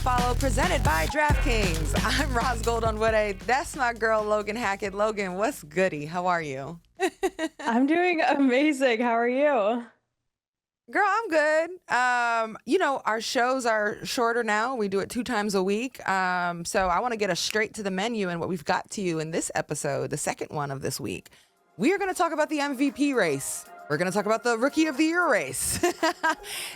Follow presented by DraftKings. I'm Ros Logan. That's my girl, Logan Hackett. Logan, what's goody? How are you? I'm doing amazing. How are you? Girl, I'm good. Our shows are shorter now. We do it 2 times a week. So I want to get us straight to the menu and what we've got to you in this episode, the second one of this week. We are going to talk about the MVP race. We're going to talk about the Rookie of the Year race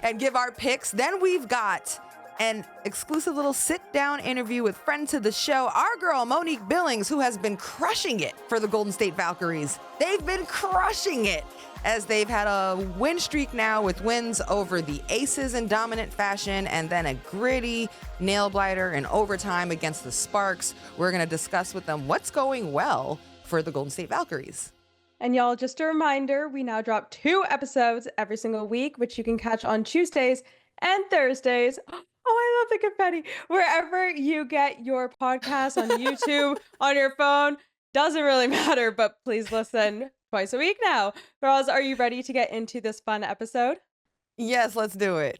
and give our picks. Then we've got an exclusive little sit-down interview with friend to the show, our girl Monique Billings, who has been crushing it for the Golden State Valkyries. They've been crushing it as they've had a win streak now with wins over the Aces in dominant fashion and then a gritty nail-biter in overtime against the Sparks. We're going to discuss with them what's going well for the Golden State Valkyries. And y'all, just a reminder, we now drop 2 episodes every single week, which you can catch on Tuesdays and Thursdays. Oh, I love the confetti. Wherever you get your podcast on YouTube, on your phone, doesn't really matter, but please listen twice a week now. Girls, are you ready to get into this fun episode? Yes, let's do it.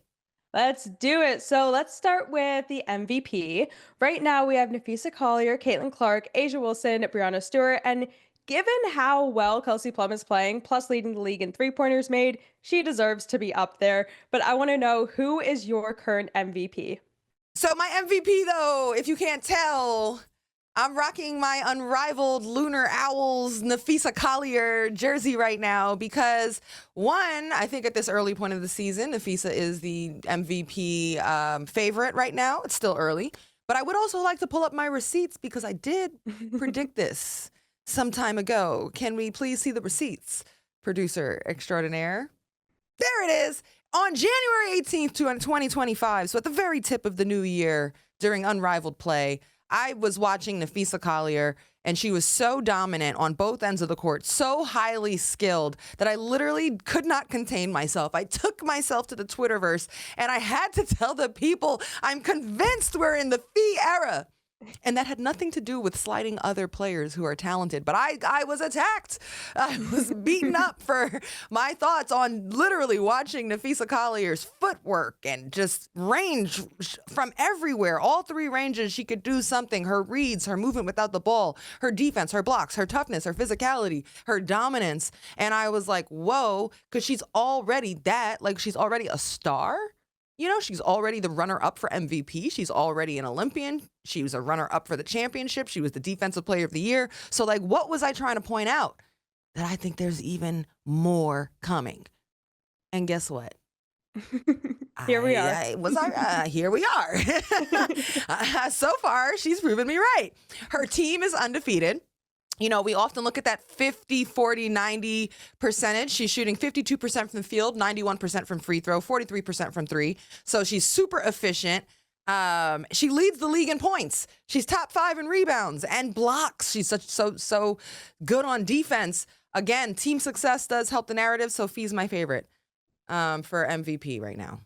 Let's do it. So let's start with the MVP. Right now we have Napheesa Collier, Caitlin Clark, Asia Wilson, Brianna Stewart, and given how well Kelsey Plum is playing, plus leading the league in 3-pointers made, she deserves to be up there. But I want to know, who is your current MVP? So my MVP, though, if you can't tell, I'm rocking my unrivaled Lunar Owls Napheesa Collier jersey right now because, one, I think at this early point of the season, Napheesa is the MVP favorite right now. It's still early. But I would also like to pull up my receipts because I did predict this some time ago. Can we please see the receipts, producer extraordinaire? There it is. On January 18th, 2025, so at the very tip of the new year during Unrivaled Play, I was watching Napheesa Collier, and she was so dominant on both ends of the court, so highly skilled that I literally could not contain myself. I took myself to the Twitterverse, and I had to tell the people, I'm convinced we're in the Phee era. And that had nothing to do with slighting other players who are talented. But I was attacked. I was beaten up for my thoughts on literally watching Napheesa Collier's footwork and just range from everywhere. All 3 ranges, she could do something. Her reads, her movement without the ball, her defense, her blocks, her toughness, her physicality, her dominance. And I was like, whoa, because she's already that. Like, she's already a star. You know, she's already the runner-up for MVP. She's already an Olympian. She was a runner-up for the championship. She was the Defensive Player of the Year. So, like, what was I trying to point out? That I think there's even more coming. And guess what? Here we are. Here we are. So far, she's proven me right. Her team is undefeated. You know, we often look at that 50, 40, 90 percentage. She's shooting 52% from the field, 91% from free throw, 43% from 3. So she's super efficient. She leads the league in points. She's top 5 in rebounds and blocks. She's so good on defense. Again, team success does help the narrative. So Fee's my favorite for MVP right now.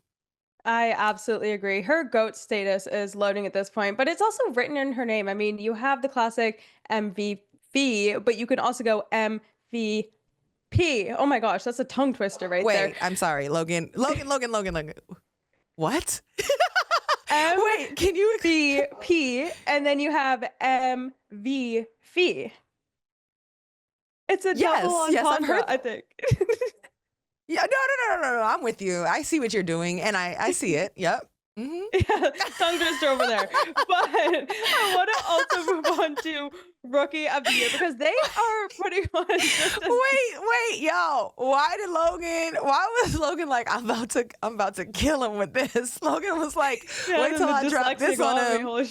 I absolutely agree. Her GOAT status is loading at this point, but it's also written in her name. I mean, you have the classic MVP, but you can also go MVP. Oh my gosh, that's a tongue twister right there. Wait, I'm sorry, Logan. What? Wait, can you? MVP, and then you have MVP. It's a double entendre, I think. Yeah, no. I'm with you. I see what you're doing, and I see it. Yep. Mm-hmm. Yeah, tongue twister over there. But I want to also move on to Rookie of the Year because they are pretty much Wait, yo. Why was Logan like, I'm about to kill him with this? Logan was like, wait till I drop this on him.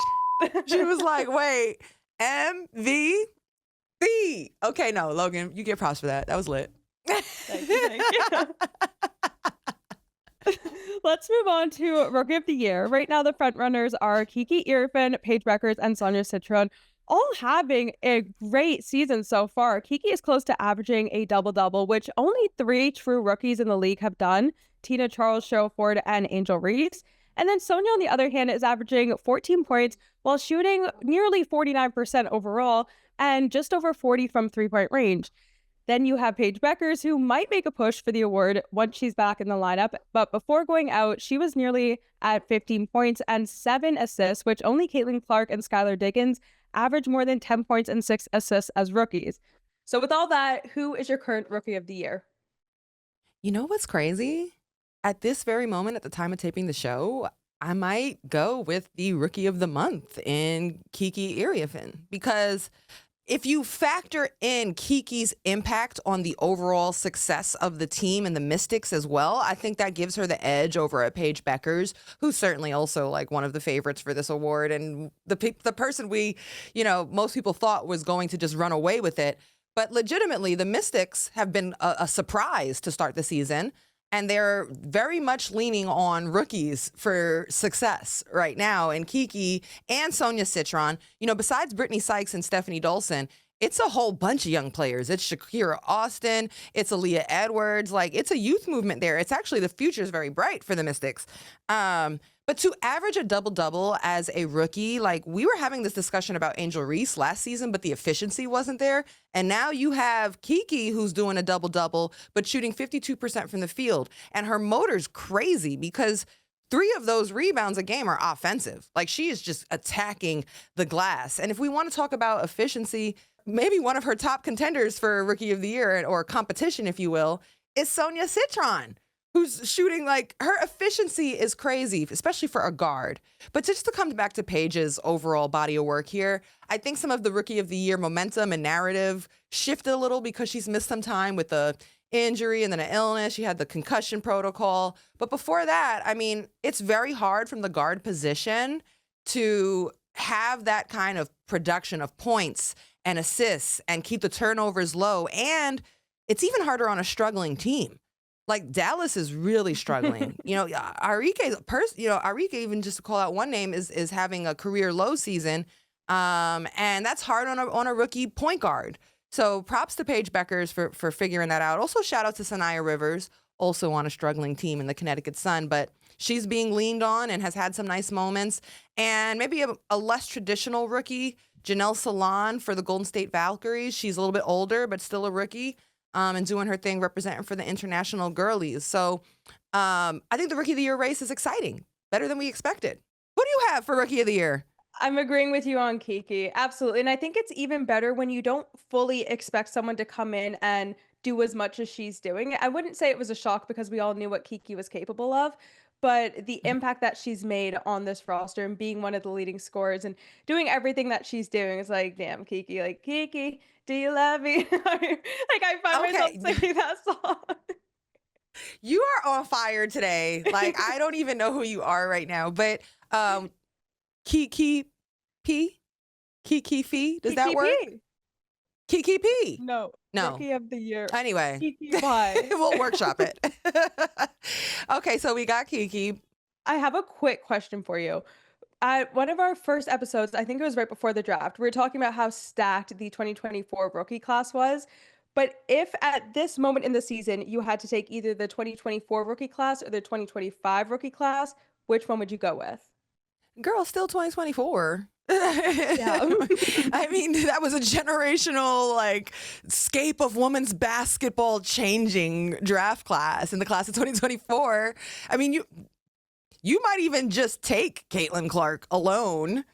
She was like, wait, MVP? Okay, no, Logan, you get props for that. That was lit. Thank you. Let's move on to Rookie of the Year. Right now, the front runners are Kiki Irfin, Paige Beckers, and Sonia Citron, all having a great season so far. Kiki is close to averaging a double-double, which only 3 true rookies in the league have done: Tina Charles, Cheryl Ford, and Angel Reese. And then Sonia, on the other hand, is averaging 14 points while shooting nearly 49% overall and just over 40 from 3-point range. Then you have Paige Beckers, who might make a push for the award once she's back in the lineup. But before going out, she was nearly at 15 points and 7 assists, which only Caitlin Clark and Skylar Diggins average more than 10 points and 6 assists as rookies. So with all that, who is your current rookie of the year? You know what's crazy? At this very moment, at the time of taping the show, I might go with the rookie of the month in Kiki Iriafen, because if you factor in Kiki's impact on the overall success of the team and the Mystics as well, I think that gives her the edge over at Paige Beckers, who's certainly also like one of the favorites for this award, and the person we, most people thought was going to just run away with it. But legitimately, the Mystics have been a surprise to start the season. And they're very much leaning on rookies for success right now. And Kiki and Sonia Citron, besides Brittany Sykes and Stephanie Dolson, it's a whole bunch of young players. It's Shakira Austin. It's Aaliyah Edwards. Like, it's a youth movement there. It's actually, the future is very bright for the Mystics. But to average a double-double as a rookie, like, we were having this discussion about Angel Reese last season, but the efficiency wasn't there. And now you have Kiki, who's doing a double-double, but shooting 52% from the field. And her motor's crazy because 3 of those rebounds a game are offensive. Like, she is just attacking the glass. And if we want to talk about efficiency, maybe one of her top contenders for Rookie of the Year, or competition, if you will, is Sonia Citron, who's shooting, like, her efficiency is crazy, especially for a guard. But just to come back to Paige's overall body of work here, I think some of the Rookie of the Year momentum and narrative shifted a little because she's missed some time with the injury and then an illness. She had the concussion protocol. But before that, I mean, it's very hard from the guard position to have that kind of production of points and assists and keep the turnovers low. And it's even harder on a struggling team. Like, Dallas is really struggling. Arike, even just to call out one name, is having a career low season. And that's hard on a rookie point guard. So props to Paige Beckers for figuring that out. Also, shout out to Sanaya Rivers, also on a struggling team in the Connecticut Sun, but she's being leaned on and has had some nice moments. And maybe a less traditional rookie, Janelle Salon for the Golden State Valkyries. She's a little bit older, but still a rookie. And doing her thing representing for the international girlies. So I think the Rookie of the Year race is exciting, better than we expected. Who do you have for Rookie of the Year? I'm agreeing with you on Kiki. Absolutely. And I think it's even better when you don't fully expect someone to come in and do as much as she's doing. I wouldn't say it was a shock because we all knew what Kiki was capable of, but the impact that she's made on this roster and being one of the leading scorers and doing everything that she's doing is like, damn, Kiki, like, Kiki, do you love me? I find myself singing that song. You are on fire today. Like, I don't even know who you are right now, but Kiki Phee, does that work? Kiki P. No. Rookie of the Year. Anyway, Kiki Y. We'll workshop it. Okay, so we got Kiki. I have a quick question for you. At one of our first episodes, I think it was right before the draft, we were talking about how stacked the 2024 rookie class was. But if at this moment in the season you had to take either the 2024 rookie class or the 2025 rookie class, which one would you go with? Girl, still 2024. Yeah. I mean, that was a generational, like, scape of women's basketball changing draft class in the class of 2024. I mean, you might even just take Caitlin Clark alone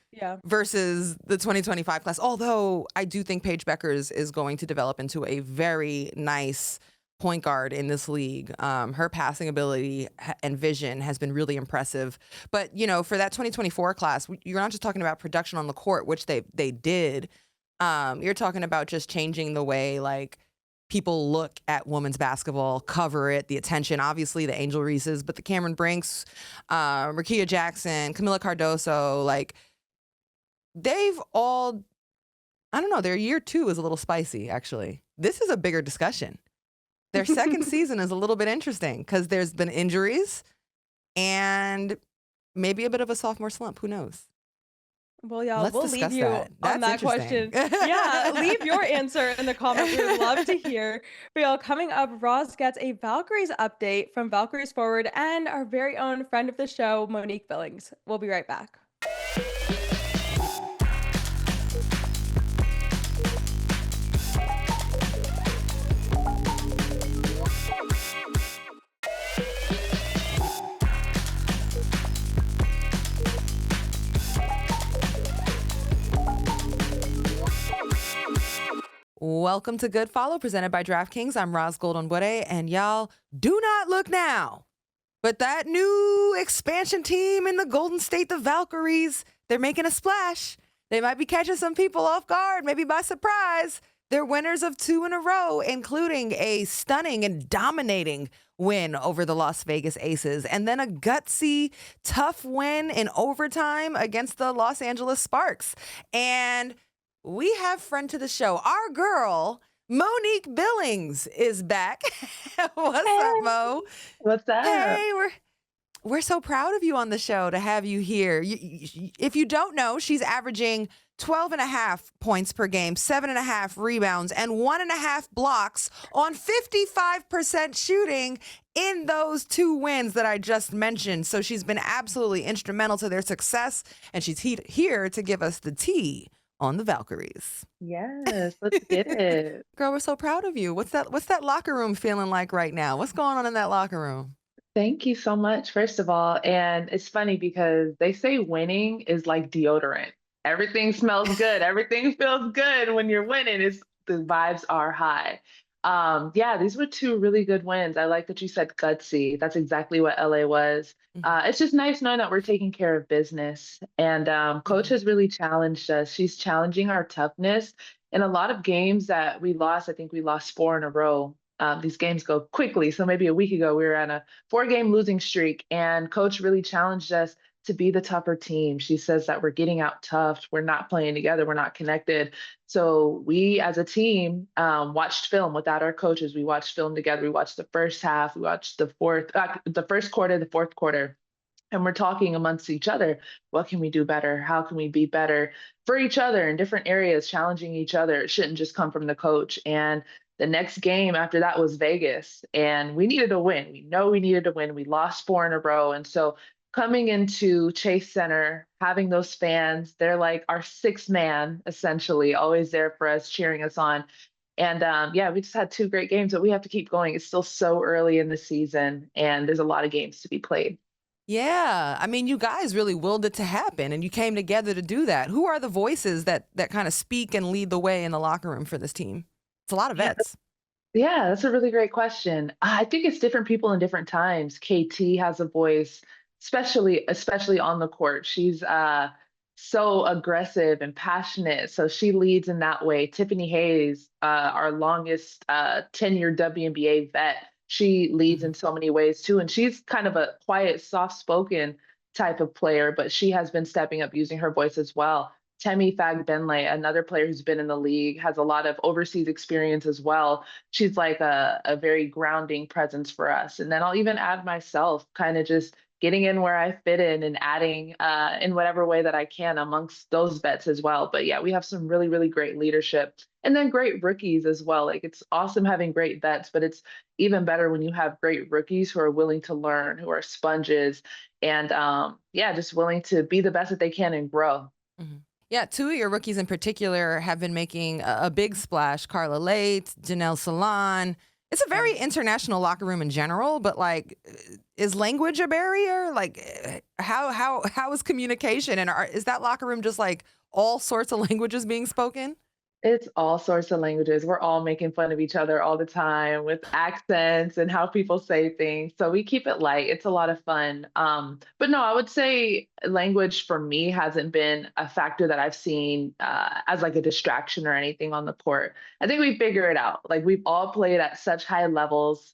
versus the 2025 class. Although I do think Paige Beckers is going to develop into a very nice point guard in this league. Her passing ability and vision has been really impressive. But, for that 2024 class, you're not just talking about production on the court, which they did. You're talking about just changing the way, like, people look at women's basketball, cover it, the attention, obviously the Angel Reeses, but the Cameron Brinks, Rakia Jackson, Camila Cardoso, like, they've all, I don't know, their year 2 is a little spicy, actually. This is a bigger discussion. Their second season is a little bit interesting because there's been injuries and maybe a bit of a sophomore slump. Who knows? Well, y'all, Let's we'll discuss leave you that. on that question. Yeah, leave your answer in the comments. We would love to hear. But y'all, coming up, Ros gets a Valkyries update from Valkyries Forward and our very own friend of the show, Monique Billings. We'll be right back. Welcome to Good Follow, presented by DraftKings. I'm Ros Logan, and y'all, do not look now. But that new expansion team in the Golden State, the Valkyries, they're making a splash. They might be catching some people off guard, maybe by surprise. They're winners of 2 in a row, including a stunning and dominating win over the Las Vegas Aces, and then a gutsy, tough win in overtime against the Los Angeles Sparks. And we have friend to the show. Our girl, Monique Billings, is back. What's up, Mo? What's up? Hey, we're so proud of you on the show to have you here. If you don't know, she's averaging 12.5 points per game, 7.5 rebounds, and 1.5 blocks on 55% shooting in those 2 wins that I just mentioned. So she's been absolutely instrumental to their success, and she's here to give us the tea on the Valkyries. Yes, let's get it. Girl, we're so proud of you. What's that locker room feeling like right now? What's going on in that locker room? Thank you so much, first of all. And it's funny because they say winning is like deodorant. Everything smells good. Everything feels good when you're winning. The vibes are high. Yeah, these were 2 really good wins. I like that you said gutsy. That's exactly what LA was. It's just nice knowing that we're taking care of business. And Coach has really challenged us. She's challenging our toughness. In a lot of games that we lost, I think we lost 4 in a row. These games go quickly. So maybe a week ago, we were on a 4-game losing streak, and Coach really challenged us to be the tougher team. She says that we're getting out tough. We're not playing together. We're not connected. So we, as a team, watched film without our coaches. We watched film together. We watched the first half. We watched the first quarter, the fourth quarter. And we're talking amongst each other. What can we do better? How can we be better for each other in different areas, challenging each other? It shouldn't just come from the coach. And the next game after that was Vegas, and we needed a win. We know we needed a win. We lost 4 in a row. And so coming into Chase Center, having those fans, they're like our 6th man, essentially, always there for us, cheering us on. And yeah, we just had 2 great games, but we have to keep going. It's still so early in the season, and there's a lot of games to be played. Yeah, I mean, you guys really willed it to happen, and you came together to do that. Who are the voices that kind of speak and lead the way in the locker room for this team? It's a lot of vets. Yeah, that's a really great question. I think it's different people in different times. KT has a voice, especially on the court. She's so aggressive and passionate, so she leads in that way. Tiffany Hayes, our longest tenured WNBA vet, she leads in so many ways too. And she's kind of a quiet, soft-spoken type of player, but she has been stepping up using her voice as well. Temi Fagbenle, another player who's been in the league, has a lot of overseas experience as well. She's like a very grounding presence for us. And then I'll even add myself, kind of just getting in where I fit in and adding in whatever way that I can amongst those vets as well. But yeah, we have some really, really great leadership, and then great rookies as well. Like, it's awesome having great vets, but it's even better when you have great rookies who are willing to learn, who are sponges, and yeah, just willing to be the best that they can and grow. Yeah, 2 of your rookies in particular have been making a big splash. Carla Late, Janelle Salon. It's a very international locker room in general, but like, is language a barrier? Like, how is communication, and is that locker room just like all sorts of languages being spoken? It's all sorts of languages. We're all making fun of each other all the time with accents and how people say things. So we keep it light. It's a lot of fun. But no, I would say language for me hasn't been a factor that I've seen as like a distraction or anything on the court. I think we figure it out. Like, we've all played at such high levels,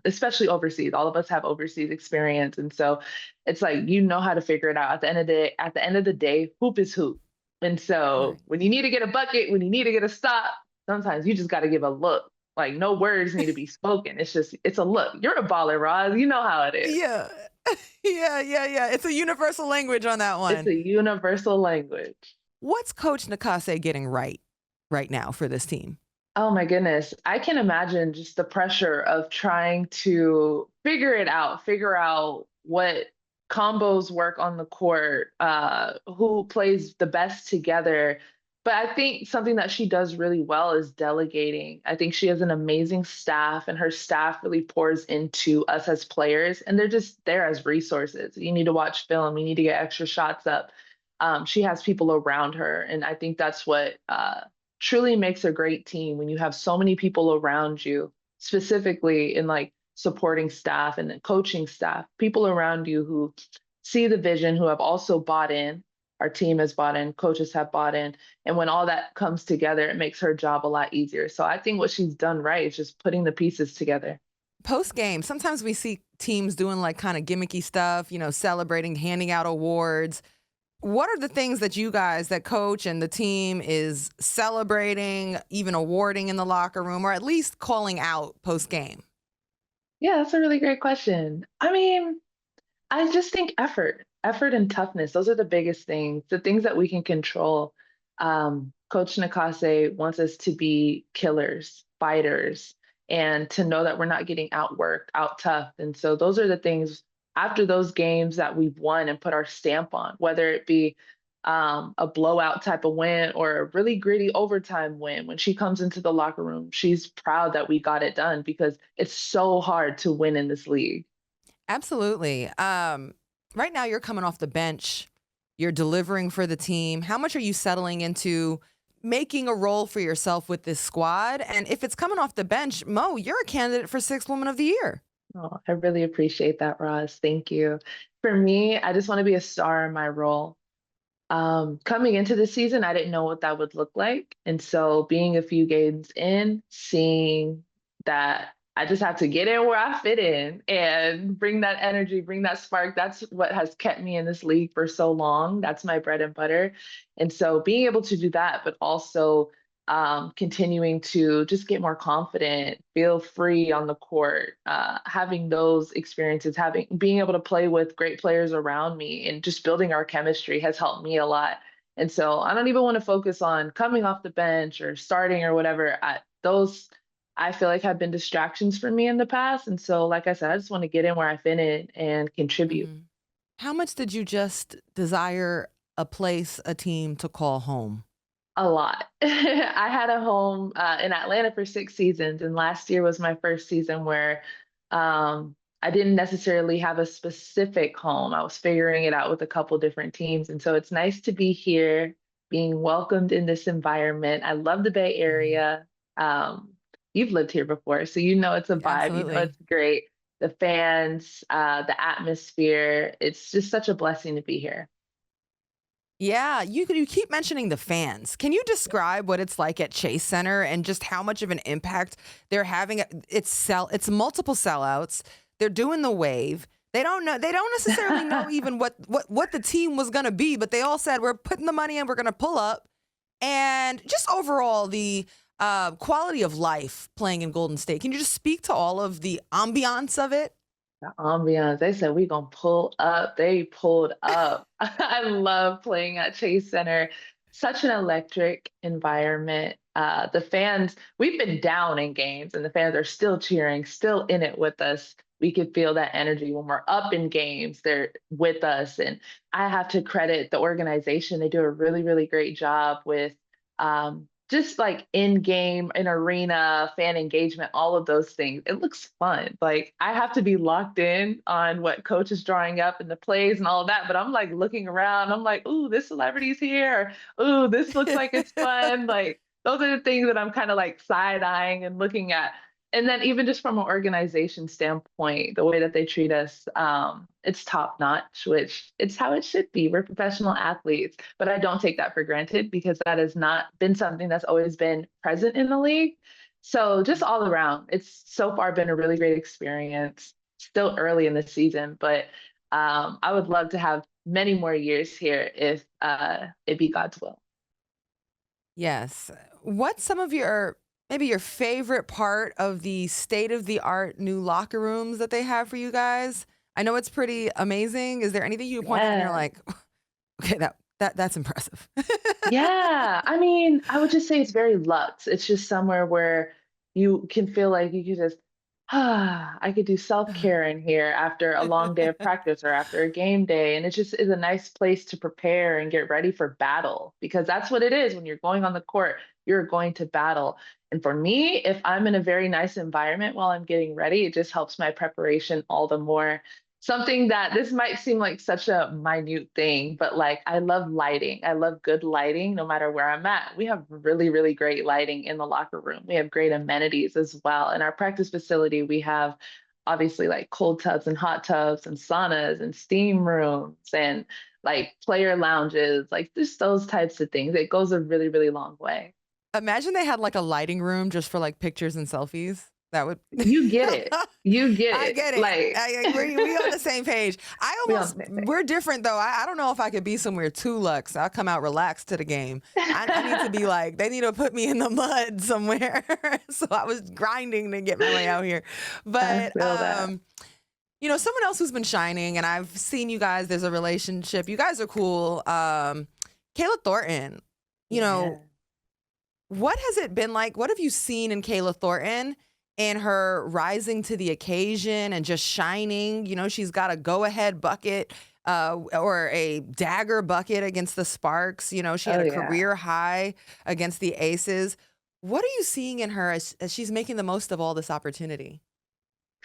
especially overseas. All of us have overseas experience. And so it's like, you know how to figure it out. At the end of the day, hoop is hoop. And so when you need to get a bucket, when you need to get a stop, sometimes you just got to give a look. Like, no words need to be spoken. It's a look. You're a baller, Roz. You know how it is. Yeah. Yeah. It's a universal language on that one. It's a universal language. What's Coach Nakase getting right now for this team? Oh my goodness. I can imagine just the pressure of trying to figure out what combos work on the court, who plays the best together. But I think something that she does really well is delegating. I think she has an amazing staff, and her staff really pours into us as players, and they're just there as resources. You need to watch film, you need to get extra shots up. She has people around her, and I think that's what truly makes a great team when you have so many people around you, specifically in like supporting staff and the coaching staff, people around you who see the vision, who have also bought in. Our team has bought in, coaches have bought in. And when all that comes together, it makes her job a lot easier. So I think what she's done right is just putting the pieces together. Post game, sometimes we see teams doing like kind of gimmicky stuff, celebrating, handing out awards. What are the things that you guys, that coach and the team is celebrating, even awarding in the locker room, or at least calling out post game? Yeah, that's a really great question. I mean, I just think effort and toughness. Those are the biggest things, the things that we can control. Coach Nakase wants us to be killers, fighters, and to know that we're not getting outworked, out tough. And so those are the things after those games that we've won and put our stamp on, whether it be a blowout type of win or a really gritty overtime win. When she comes into the locker room, she's proud that we got it done because it's so hard to win in this league. Absolutely. Right now, you're coming off the bench. You're delivering for the team. How much are you settling into making a role for yourself with this squad? And if it's coming off the bench, Mo, you're a candidate for Sixth Woman of the Year. Oh, I really appreciate that, Roz. Thank you. For me, I just want to be a star in my role. Coming into the season, I didn't know what that would look like. And so being a few games in, seeing that I just have to get in where I fit in and bring that energy, bring that spark. That's what has kept me in this league for so long. That's my bread and butter. And so being able to do that, but also continuing to just get more confident, feel free on the court, having those experiences, being able to play with great players around me, and just building our chemistry has helped me a lot. And so I don't even want to focus on coming off the bench or starting or whatever. Those I feel like have been distractions for me in the past. And so, like I said, I just want to get in where I fit in and contribute. Mhm. How much did you just desire a place, a team to call home? A lot. I had a home in Atlanta for 6 seasons, and last year was my first season where I didn't necessarily have a specific home. I was figuring it out with a couple different teams, and so it's nice to be here, being welcomed in this environment. I love the Bay Mhm. Area. You've lived here before, so you know it's a vibe. You know Absolutely. it's great. The fans, the atmosphere. It's just such a blessing to be here. Yeah, you keep mentioning the fans. Can you describe what it's like at Chase Center and just how much of an impact they're having? It's multiple sellouts. They're doing the wave. They don't necessarily know even what the team was gonna be, but they all said we're putting the money in, we're gonna pull up. And just overall the quality of life playing in Golden State. Can you just speak to all of the ambiance of it? The ambiance, they said we gonna pull up. They pulled up. I love playing at Chase Center. Such an electric environment. The fans, we've been down in games and the fans are still cheering, still in it with us. We could feel that energy when we're up in games. They're with us. And I have to credit the organization. They do a really, really great job with just like in game, in arena, fan engagement, all of those things. It looks fun. Like I have to be locked in on what coach is drawing up and the plays and all of that. But I'm like looking around. I'm like, ooh, this celebrity's here. Ooh, this looks like it's fun. Like those are the things that I'm kind of like side eyeing and looking at. And then even just from an organization standpoint, the way that they treat us, it's top notch, which it's how it should be. We're professional athletes, but I don't take that for granted because that has not been something that's always been present in the league. So just all around, it's so far been a really great experience. Still early in the season, but I would love to have many more years here if it be God's will. Yes. What's some of maybe your favorite part of the state of the art new locker rooms that they have for you guys? I know it's pretty amazing. Is there anything you point out and you're Yeah. like, okay, that's impressive. Yeah, I mean, I would just say it's very luxe. It's just somewhere where you can feel like you can just, I could do self-care in here after a long day of practice or after a game day. And it just is a nice place to prepare and get ready for battle because that's what it is when you're going on the court, you're going to battle. And for me, if I'm in a very nice environment while I'm getting ready, it just helps my preparation all the more. something that this might seem like such a minute thing, but like I love lighting. I love good lighting no matter where I'm at. We have really, really great lighting in the locker room. We have great amenities as well. In our practice facility, we have obviously like cold tubs and hot tubs and saunas and steam rooms and like player lounges, like just those types of things. It goes a really, really long way. Imagine they had like a lighting room just for like pictures and selfies. That would. You get it. You get I it. get it. Like We on the same page. we on the same page. We're different though. I don't know if I could be somewhere too luxe. I'll come out relaxed to the game. I need to be like, they need to put me in the mud somewhere. So I was grinding to get my way out here. But, feel that. you know, someone else who's been shining, and I've seen you guys, there's a relationship. You guys are cool. Kayla Thornton, you know, what has it been like? What have you seen in Kayla Thornton and her rising to the occasion and just shining? You know, she's got a go-ahead bucket or a dagger bucket against the Sparks. You know, she had a career high against the Aces. What are you seeing in her as she's making the most of all this opportunity?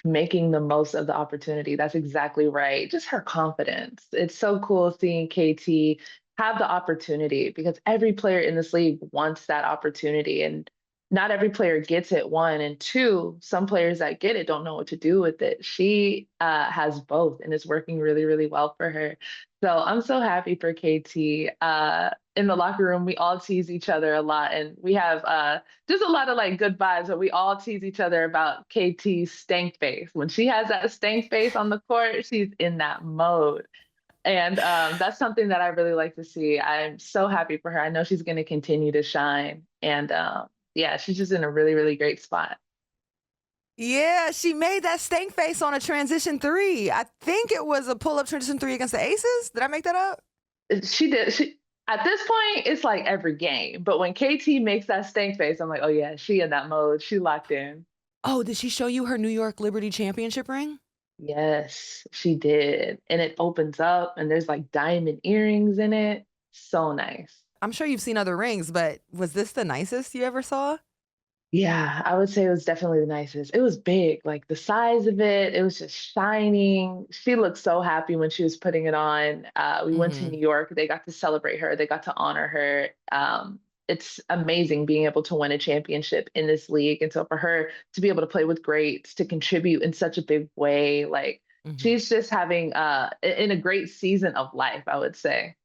Making the most of the opportunity. That's exactly right. Just her confidence. It's so cool seeing KT have the opportunity because every player in this league wants that opportunity. And not every player gets it, one. And two, some players that get it don't know what to do with it. She has both and it's working really, really well for her. So I'm so happy for KT. In the locker room, we all tease each other a lot. And we have just a lot of like good vibes, but we all tease each other about KT's stank face. When she has that stank face on the court, she's in that mode. And that's something that I really like to see. I'm so happy for her. I know she's going to continue to shine. And yeah, she's just in a really, really great spot. Yeah, she made that stank face on a transition three. I think it was a pull-up transition three against the Aces. Did I make that up? She did. At this point, it's like every game. But when KT makes that stank face, I'm like, oh yeah, she in that mode. She locked in. Oh, did she show you her New York Liberty championship ring? Yes, she did. And it opens up and there's like diamond earrings in it. So nice. I'm sure you've seen other rings, but was this the nicest you ever saw? Yeah, I would say it was definitely the nicest. It was big, like the size of it, it was just shining. She looked so happy when she was putting it on. We went to New York. They got to celebrate her. They got to honor her. It's amazing being able to win a championship in this league. And so for her to be able to play with greats, to contribute in such a big way, like she's just having in a great season of life, I would say.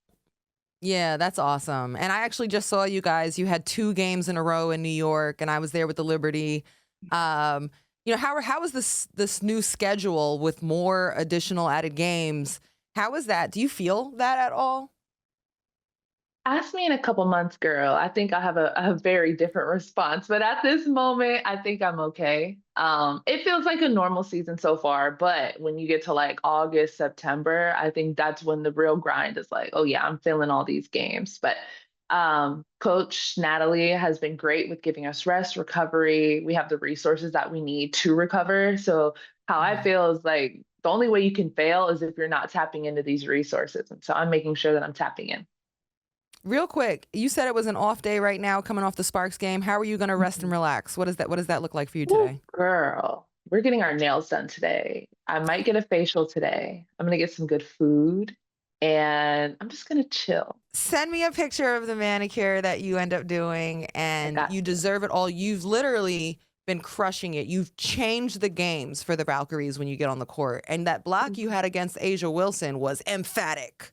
Yeah, that's awesome. And I actually just saw you guys. You had 2 games in a row in New York, and I was there with the Liberty. You know, how is this new schedule with more additional added games? How is that? Do you feel that at all? Ask me in a couple months, girl. I think I'll have a very different response. But at this moment, I think I'm okay. It feels like a normal season so far. But when you get to like August, September, I think that's when the real grind is like, oh, yeah, I'm feeling all these games. But Coach Natalie has been great with giving us rest, recovery. We have the resources that we need to recover. So how I feel is like the only way you can fail is if you're not tapping into these resources. And so I'm making sure that I'm tapping in. Real quick, you said it was an off day right now coming off the Sparks game. How are you going to rest and relax? What does that look like for you today? Ooh, girl, we're getting our nails done today. I might get a facial today. I'm going to get some good food and I'm just going to chill. Send me a picture of the manicure that you end up doing, and you deserve it all. You've literally been crushing it. You've changed the games for the Valkyries when you get on the court. And that block you had against Asia Wilson was emphatic.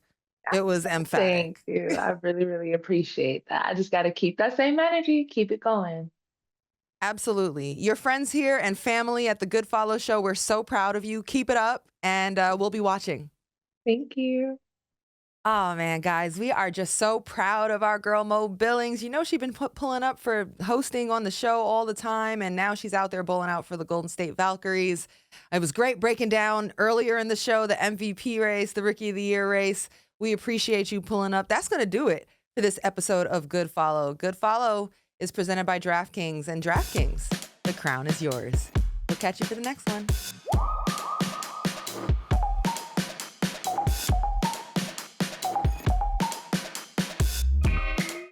It was emphatic. Thank you. I really, really appreciate that. I just got to keep that same energy, keep it going. Absolutely. Your friends here and family at the Good Follow Show, we're so proud of you. Keep it up, and we'll be watching. Thank you. Oh, man, guys, we are just so proud of our girl, Mo Billings. You know, she's been pulling up for hosting on the show all the time, and now she's out there bowling out for the Golden State Valkyries. It was great breaking down earlier in the show the MVP race, the Rookie of the Year race. We appreciate you pulling up. That's going to do it for this episode of Good Follow. Good Follow is presented by DraftKings, and DraftKings, the crown is yours. We'll catch you for the next one.